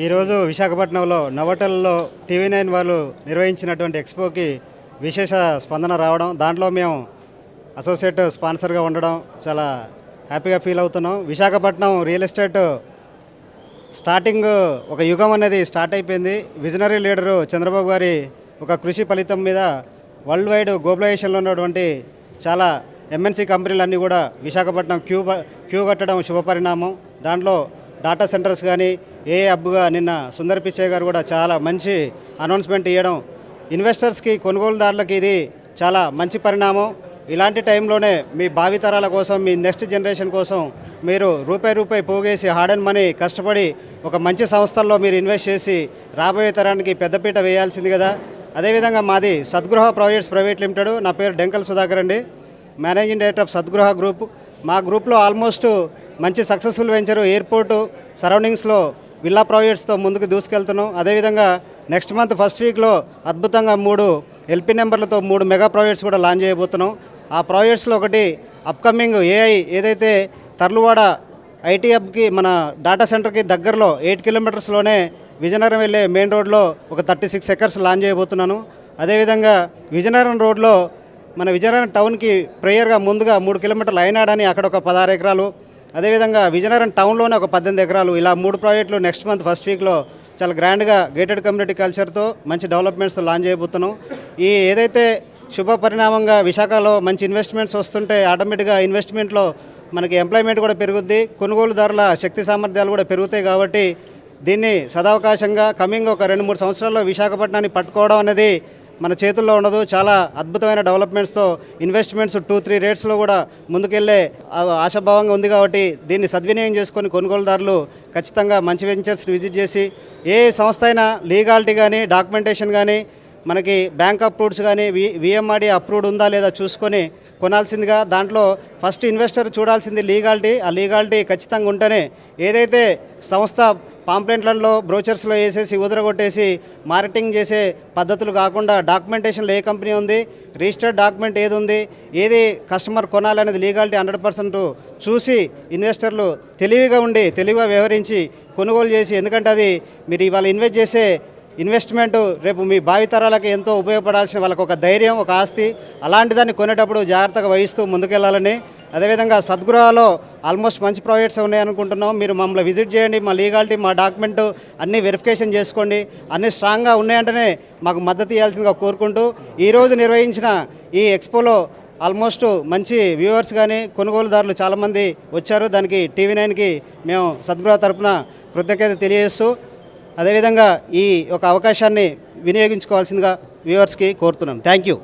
ఈరోజు విశాఖపట్నంలో నవోటల్లో టీవీ9 వాళ్ళు నిర్వహించినటువంటి ఎక్స్పోకి విశేష స్పందన రావడం, దాంట్లో మేము అసోసియేట్ స్పాన్సర్గా ఉండడం చాలా హ్యాపీగా ఫీల్ అవుతున్నాం. విశాఖపట్నం రియల్ ఎస్టేట్ స్టార్టింగ్ ఒక యుగం అనేది స్టార్ట్ అయిపోయింది. విజనరీ లీడరు చంద్రబాబు గారి ఒక కృషి ఫలితం మీద వరల్డ్ వైడ్ గ్లోబలైజేషన్లో ఉన్నటువంటి చాలా ఎంఎన్సీ కంపెనీలన్నీ కూడా విశాఖపట్నం క్యూ కట్టడం శుభపరిణామం. దాంట్లో డాటా సెంటర్స్ కానీ హబ్గా నిన్న సుందర్ పిచ్చయ్య గారు కూడా చాలా మంచి అనౌన్స్మెంట్ ఇవ్వడం, ఇన్వెస్టర్స్కి కొనుగోలుదారులకి ఇది చాలా మంచి పరిణామం. ఇలాంటి టైంలోనే మీ భావితరాల కోసం, మీ నెక్స్ట్ జనరేషన్ కోసం మీరు రూపాయి పోగేసి హార్డ్ అండ్ మనీ కష్టపడి ఒక మంచి సంస్థల్లో మీరు ఇన్వెస్ట్ చేసి రాబోయే తరానికి పెద్దపీట వేయాల్సింది కదా. అదేవిధంగా మాది సద్గృహ ప్రాజెక్ట్స్ ప్రైవేట్ లిమిటెడ్. నా పేరు డెంకల్ సుధాకర్ అండి, మేనేజింగ్ డైరెక్టర్ ఆఫ్ సద్గృహ గ్రూప్. మా గ్రూప్లో ఆల్మోస్ట్ మంచి సక్సెస్ఫుల్ వెంచరు ఎయిర్పోర్టు సరౌండింగ్స్లో విల్లా ప్రాజెక్ట్స్తో ముందుకు దూసుకెళ్తున్నాం. అదేవిధంగా నెక్స్ట్ మంత్ ఫస్ట్ వీక్లో అద్భుతంగా 3 ఎల్పీ నెంబర్లతో 3 మెగా ప్రాజెక్ట్స్ కూడా లాంచ్ చేయబోతున్నాం. ఆ ప్రాజెక్ట్స్లో ఒకటి అప్కమింగ్ ఏఐ ఏదైతే తర్లువాడ ఐటీ హబ్కి మన డాటా సెంటర్కి దగ్గరలో 8 కిలోమీటర్స్లోనే విజయనగరం వెళ్ళే మెయిన్ రోడ్లో ఒక 36 ఎకర్స్ లాంచ్ చేయబోతున్నాను. అదేవిధంగా విజయనగరం రోడ్లో మన విజయనగరం టౌన్కి ప్రేయర్గా ముందుగా 3 కిలోమీటర్లు అయినాడని అక్కడ ఒక 16 ఎకరాలు, అదేవిధంగా విజయనగరం టౌన్లోనే ఒక 18 ఎకరాలు, ఇలా 3 ప్రాజెక్టులు నెక్స్ట్ మంత్ ఫస్ట్ వీక్లో చాలా గ్రాండ్గా గేటెడ్ కమ్యూనిటీ కల్చర్తో మంచి డెవలప్మెంట్స్తో లాంచ్ చేయబోతున్నాం. ఈ ఏదైతే శుభ పరిణామంగా విశాఖలో మంచి ఇన్వెస్ట్మెంట్స్ వస్తుంటే ఆటోమేటిక్గా ఇన్వెస్ట్మెంట్లో మనకి ఎంప్లాయ్మెంట్ కూడా పెరుగుద్ది, కొనుగోలుదారుల శక్తి సామర్థ్యాలు కూడా పెరుగుతాయి. కాబట్టి దీన్ని సదావకాశంగా కమింగ్ ఒక 2-3 సంవత్సరాల్లో విశాఖపట్నాన్ని పట్టుకోవడం అనేది మన చేతుల్లో ఉండదు. చాలా అద్భుతమైన డెవలప్మెంట్స్తో ఇన్వెస్ట్మెంట్స్ 2-3 రేట్స్లో కూడా ముందుకెళ్లే ఆశాభావంగా ఉంది. కాబట్టి దీన్ని సద్వినియోగం చేసుకొని కొనుగోలుదారులు ఖచ్చితంగా మంచి వెంచర్స్ని విజిట్ చేసి ఏ సంస్థ అయినా లీగాలిటీ కానీ డాక్యుమెంటేషన్ కానీ మనకి బ్యాంక్ అప్రూవ్డ్స్ కానీ విఎంఆర్డీ అప్రూవ్డ్ ఉందా లేదా చూసుకొని కొనాల్సిందిగా. దాంట్లో ఫస్ట్ ఇన్వెస్టర్ చూడాల్సింది లీగాలిటీ. ఆ లీగాలిటీ ఖచ్చితంగా ఉంటేనే ఏదైతే సంస్థ పాంప్లెంట్లలో బ్రోచర్స్లో వేసేసి ఉదరగొట్టేసి మార్కెటింగ్ చేసే పద్ధతులు కాకుండా డాక్యుమెంటేషన్లో ఏ కంపెనీ ఉంది, రిజిస్టర్డ్ డాక్యుమెంట్ ఏది ఉంది, ఏది కస్టమర్ కొనాలనేది లీగాలిటీ 100% చూసి ఇన్వెస్టర్లు తెలివిగా వ్యవహరించి కొనుగోలు చేసి, ఎందుకంటే అది మీరు ఇవాళ ఇన్వెస్ట్ చేసే ఇన్వెస్ట్మెంట్ రేపు మీ భావితరాలకి ఎంతో ఉపయోగపడాల్సిన వాళ్ళకు ఒక ధైర్యం, ఒక ఆస్తి. అలాంటి దాన్ని కొనేటప్పుడు జాగ్రత్తగా వహిస్తూ ముందుకెళ్లాలని. అదేవిధంగా సద్గృహలో ఆల్మోస్ట్ మంచి ప్రాజెక్ట్స్ ఉన్నాయనుకుంటున్నాం. మీరు మమ్మల్ని విజిట్ చేయండి, మా లీగాలిటీ మా డాక్యుమెంట్ అన్నీ వెరిఫికేషన్ చేసుకోండి. అన్నీ స్ట్రాంగ్గా ఉన్నాయంటేనే మాకు మద్దతు ఇవ్వాల్సిందిగా కోరుకుంటూ ఈరోజు నిర్వహించిన ఈ ఎక్స్పోలో ఆల్మోస్ట్ మంచి వ్యూవర్స్ కానీ కొనుగోలుదారులు చాలామంది వచ్చారు. దానికి టీవీ9కి మేము సద్గృహ తరపున కృతజ్ఞత తెలియజేస్తూ అదేవిధంగా ఈ ఒక అవకాశాన్ని వినియోగించుకోవాల్సిందిగా వ్యూవర్స్కి కోరుతున్నాం. Thank you.